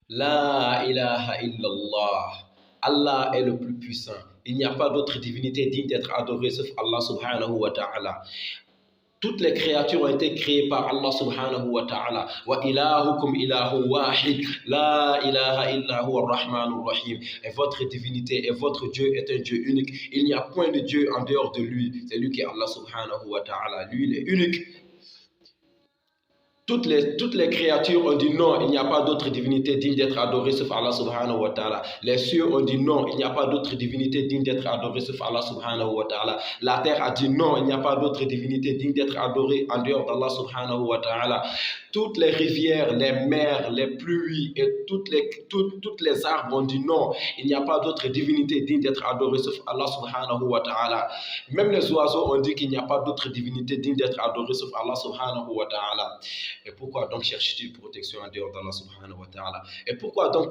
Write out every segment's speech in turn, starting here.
La ilaha illallah. Allah est le plus puissant. Il n'y a pas d'autre divinité digne d'être adorée sauf Allah subhanahu wa ta'ala. Toutes les créatures ont été créées par Allah subhanahu wa ta'ala. Wa ilahukum ilahu wahid. La ilaha illa huwa ar-rahmanur rahim. Et votre divinité et votre Dieu est un Dieu unique. Il n'y a point de Dieu en dehors de lui. C'est lui qui est Allah subhanahu wa ta'ala. Lui, il est unique. Toutes les créatures ont dit non, il n'y a pas d'autre divinité digne d'être adorée sauf Allah subhanahu wa ta'ala. Les cieux ont dit non, il n'y a pas d'autre divinité digne d'être adorée sauf Allah subhanahu wa ta'ala. La terre a dit non, il n'y a pas d'autre divinité digne d'être adorée en dehors d'Allah subhanahu wa ta'ala. Toutes les rivières, les mers, les pluies et toutes les arbres ont dit non, il n'y a pas d'autre divinité digne d'être adorée sauf Allah subhanahu wa ta'ala. Même les oiseaux ont dit qu'il n'y a pas d'autre divinité digne d'être adorée sauf Allah subhanahu wa ta'ala. Et pourquoi donc cherches-tu protection en dehors d'Allah subhanahu wa ta'ala? Et pourquoi donc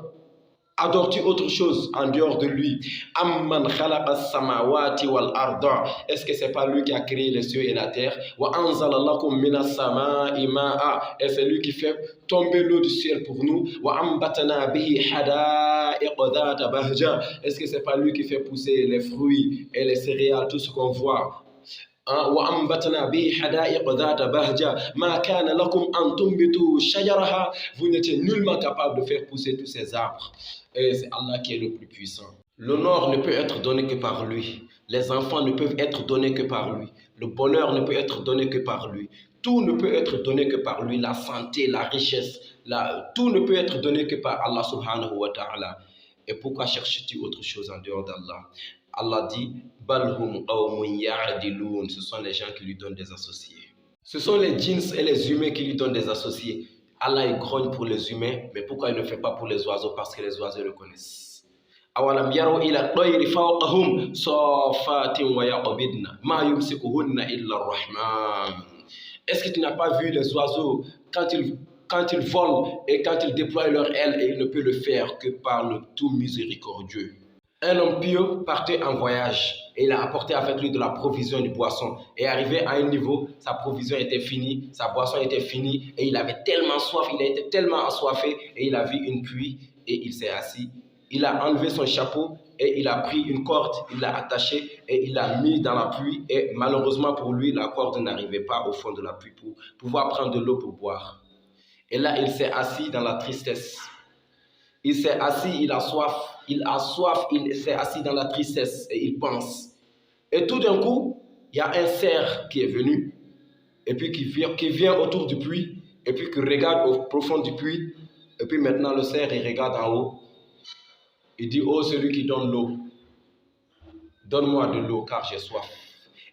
adores-tu autre chose en dehors de lui? Amman khalaqa samawati wal arda. Est-ce que c'est pas lui qui a créé les cieux et la terre? Wa anzala lakum minas samai ma'a. Et c'est lui qui fait tomber l'eau du ciel pour nous. Wa ambatana bihi hada'iqa dhata bahja. Est-ce que c'est pas lui qui fait pousser les fruits et les céréales, tout ce qu'on voit? وَأَنْبَتْنَا بِهِ حَدَائِقَ ذَاتَ بَهْجَةٍ مَا كَانَ لَكُمْ أَنْ تُنْبِتُوا شَجَرَهَا. Vous n'étiez nullement capable de faire pousser tous ces arbres. Et c'est Allah qui est le plus puissant. L'honneur ne peut être donné que par lui. Les enfants ne peuvent être donnés que par lui. Le bonheur ne peut être donné que par lui. Tout ne peut être donné que par lui. La santé, la richesse, tout ne peut être donné que par Allah subhanahu wa ta'ala. Et pourquoi cherches-tu autre chose en dehors d'Allah? Allah dit Balhum qawmun ya'diloun. Ce sont les gens qui lui donnent des associés. Ce sont les djinns et les humains qui lui donnent des associés. Allah il grogne pour les humains, mais pourquoi il ne fait pas pour les oiseaux? Parce que les oiseaux le connaissent. Awalam yaraw ila at-tayri fawqahum safatin wa yaqbidna ma yumsikuhunna illa ar-rahman. Est-ce que tu n'as pas vu les oiseaux quand ils volent et quand ils déploient leurs ailes, et ils ne peuvent le faire que par le tout miséricordieux? Un homme pieux partait en voyage et il a apporté avec lui de la provision, du boisson. Et arrivé à un niveau, sa provision était finie, sa boisson était finie et il avait tellement soif, il était tellement assoiffé et il a vu une pluie et il s'est assis. Il a enlevé son chapeau et il a pris une corde, il l'a attachée et il l'a mis dans la pluie. Et malheureusement pour lui, la corde n'arrivait pas au fond de la pluie pour pouvoir prendre de l'eau pour boire. Et là, il s'est assis dans la tristesse. Il s'est assis, il a soif, il s'est assis dans la tristesse et il pense. Et tout d'un coup, il y a un cerf qui est venu et puis qui vient autour du puits et puis qui regarde au profond du puits. Et puis maintenant, le cerf, il regarde en haut. Il dit, oh, celui qui donne l'eau, donne-moi de l'eau car j'ai soif.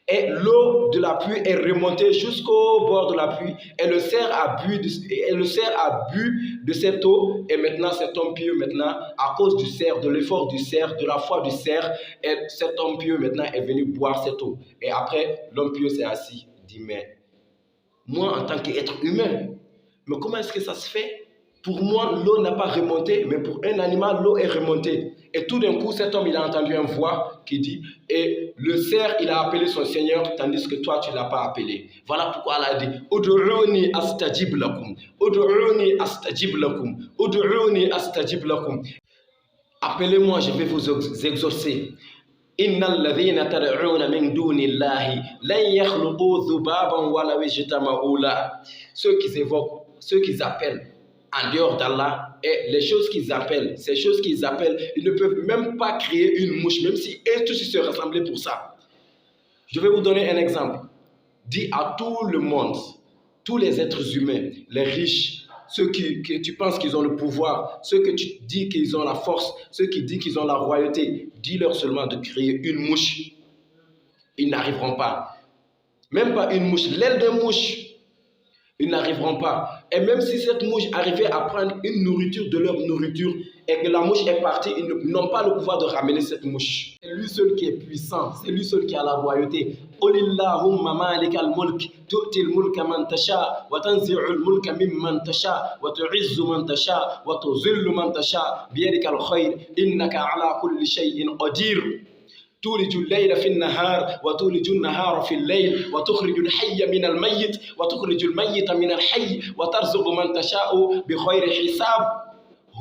Et l'eau de la pluie est remontée jusqu'au bord de la pluie. Et le cerf a bu de cette eau. Et maintenant, cet homme pieux, maintenant, à cause du cerf, de l'effort du cerf, de la foi du cerf, et cet homme pieux, maintenant, est venu boire cette eau. Et après, l'homme pieux s'est assis. Il dit, mais moi, en tant qu'être humain, mais comment est-ce que ça se fait? Pour moi, l'eau n'a pas remonté, mais pour un animal, l'eau est remontée. Et tout d'un coup, cet homme, il a entendu une voix qui dit, et le cerf, il a appelé son Seigneur, tandis que toi, tu ne l'as pas appelé. Voilà pourquoi Allah a dit, Ud'uuni astajib lakum, Ud'uuni astajib lakum, Ud'uuni astajib lakum. Appelez-moi, je vais vous exaucer. Innal ladhina tad'una min dunillahi lan yakhluqu dhubaban walaw ijtama'u la. Ceux qu'ils appellent en dehors d'Allah, et les choses qu'ils appellent, ces choses qu'ils appellent, ils ne peuvent même pas créer une mouche, même si eux tous se rassemblaient pour ça. Je vais vous donner un exemple. Dis à tout le monde, tous les êtres humains, les riches, ceux que tu penses qu'ils ont le pouvoir, ceux que tu dis qu'ils ont la force, ceux qui disent qu'ils ont la royauté, dis-leur seulement de créer une mouche. Ils n'arriveront pas. Même pas une mouche, l'aile de mouche. Ils n'arriveront pas. Et même si cette mouche arrivait à prendre une nourriture de leur nourriture et que la mouche est partie, ils n'ont pas le pouvoir de ramener cette mouche. C'est lui seul qui est puissant, c'est lui seul qui a la royauté. Qulillahumma malikal mulk tu'til mulka man tasha wa tanzi'ul mulka mimman tasha wa tu'izzu man tasha wa tuzillu man tasha biyadikal khayr innaka ala kulli shay'in qadir. تولج الليل في النهار وتولج النهار في الليل وتخرج الحي من الميت وتخرج الميت من الحي وترزق من تشاء بخير حساب.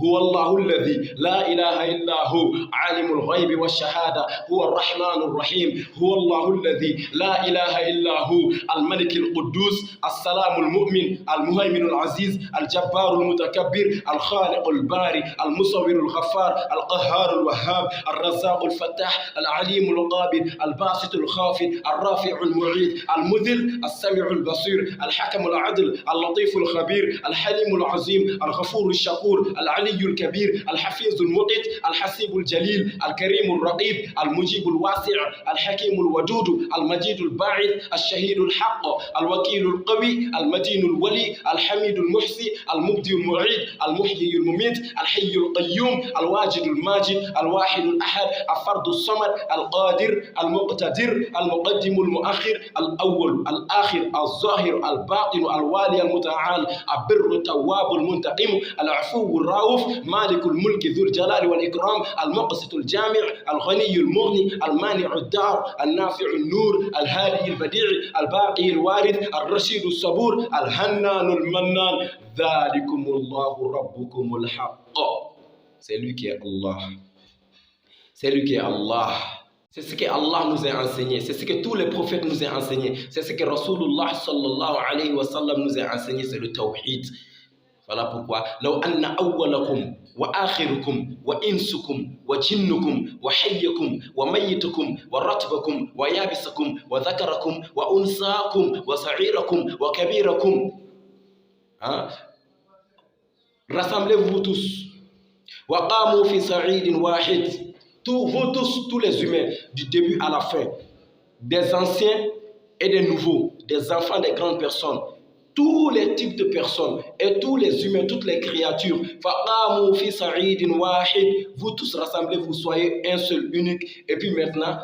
هو الله الذي لا إله إلا هو عالم الغيب والشهادة هو الرحمن الرحيم هو الله الذي لا إله إلا هو الملك القدوس السلام المؤمن المهيمن العزيز الجبار المتكبر الخالق الباري المصور الغفار القهار الوهاب الرزاق الفتاح العليم القابل الباسط الخافض الرافع المعيد المذل السميع البصير الحكم العدل اللطيف الخبير الحليم العظيم الغفور الشكور العلي الكبير الحفيظ المقيت الحسيب الجليل الكريم الرقيب المجيب الواسع الحكيم الودود المجيد الباعث الشهيد الحق الوكيل القوي المتين الولي الحميد المحصي المبدي المعيد المحيي المميت الحي القيوم الواجد الماجد الواحد الأحد الفرد الصمد القادر المقتدر المقدم المؤخر الأول الآخر الظاهر الباطن الوالي المتعال البر التواب المنتقم العفو الرؤوف مالك الملك ذو الجلال والإكرام المقسط الجامع الغني المغني المانع الدار النافع النور الهادي البديع الباقي الوارث الرشيد الصبور الهنان المنان ذلكم الله ربكم الحق. C'est lui qui est Allah. C'est lui qui est Allah. C'est ce que Allah nous a enseigné. C'est ce que tous les prophètes nous ont enseigné. C'est ce que Rasulullah sallallahu alayhi wa sallam nous a enseigné. C'est le tawhid. Voilà pourquoi. لو أن أولكم وآخركم وإنسكم وجنكم وحيكم وميتكم ورتبكم ويابسكم وذكركم وأنثاكم وصغيركم وكبيركم. Rassemblez-vous tous. وقاموا في صعيد واحد. Vous tous, tous les humains, du début à la fin, des anciens et des nouveaux, des enfants, des grandes personnes, tous les types de personnes et tous les humains, toutes les créatures, vous tous rassemblez, vous soyez un seul, unique. Et puis maintenant,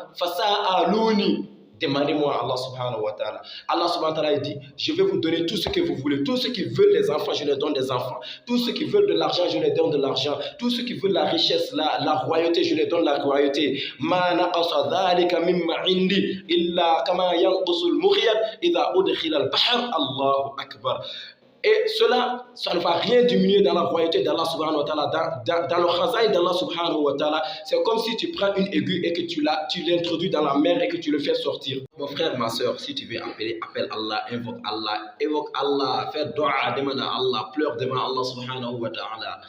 demandez-moi à Allah subhanahu wa ta'ala. Allah subhanahu wa ta'ala dit, je vais vous donner tout ce que vous voulez. Tous ceux qui veulent des enfants, je leur donne des enfants. Tous ceux qui veulent de l'argent, je leur donne de l'argent. Tous ceux qui veulent la richesse, la royauté, je leur donne la royauté. Ma naqasa dhalika mimma indi illa kama yanqusul mughyat idha udkhila al-bahr. Allahu akbar. Et cela, ça ne va rien diminuer dans la royauté d'Allah subhanahu wa ta'ala, dans le khazaïn d'Allah subhanahu wa ta'ala. C'est comme si tu prends une aiguille et que tu l'introduis dans la mer et que tu le fais sortir. Mon frère, ma soeur, si tu veux appeler, appelle Allah, évoque Allah, fais dua, demande à Allah, pleure devant Allah subhanahu wa ta'ala.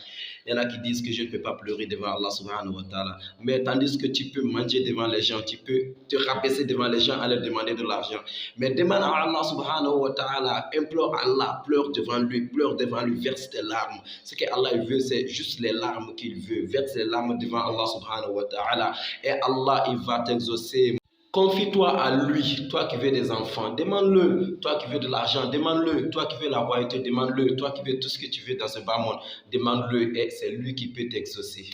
Il y en a qui disent que je ne peux pas pleurer devant Allah subhanahu wa ta'ala. Mais tandis que tu peux manger devant les gens, tu peux te rabaisser devant les gens à leur demander de l'argent. Mais demande à Allah subhanahu wa ta'ala, implore Allah, pleure devant lui, verse tes larmes. Ce que Allah veut, c'est juste les larmes qu'il veut. Verse les larmes devant Allah subhanahu wa ta'ala. Et Allah, il va t'exaucer. Confie-toi à lui, toi qui veux des enfants, demande-le. Toi qui veux de l'argent, demande-le. Toi qui veux la royauté, demande-le. Toi qui veux tout ce que tu veux dans ce bas monde, demande-le. Et c'est lui qui peut t'exaucer.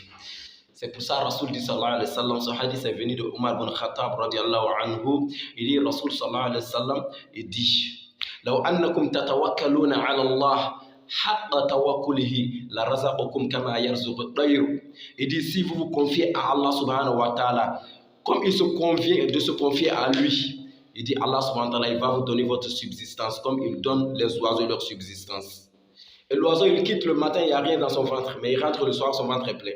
C'est pour ça Rasoul dit sallallahu alayhi wa sallam, ce hadith est venu de Omar bin Khattab radiallahu anhu. Il dit, Rasoul sallallahu alayhi wa sallam, il dit, لو أنكم تتوكلون على الله حق توكله لرزقكم كما يرزق الطير. Il dit, si vous vous confiez à Allah subhanahu wa ta'ala, comme il se convient de se confier à lui, il dit Allah subhanahu wa ta'ala, il va vous donner votre subsistance comme il donne les oiseaux leur subsistance. Et l'oiseau, il quitte le matin, il n'y a rien dans son ventre, mais il rentre le soir, son ventre est plein.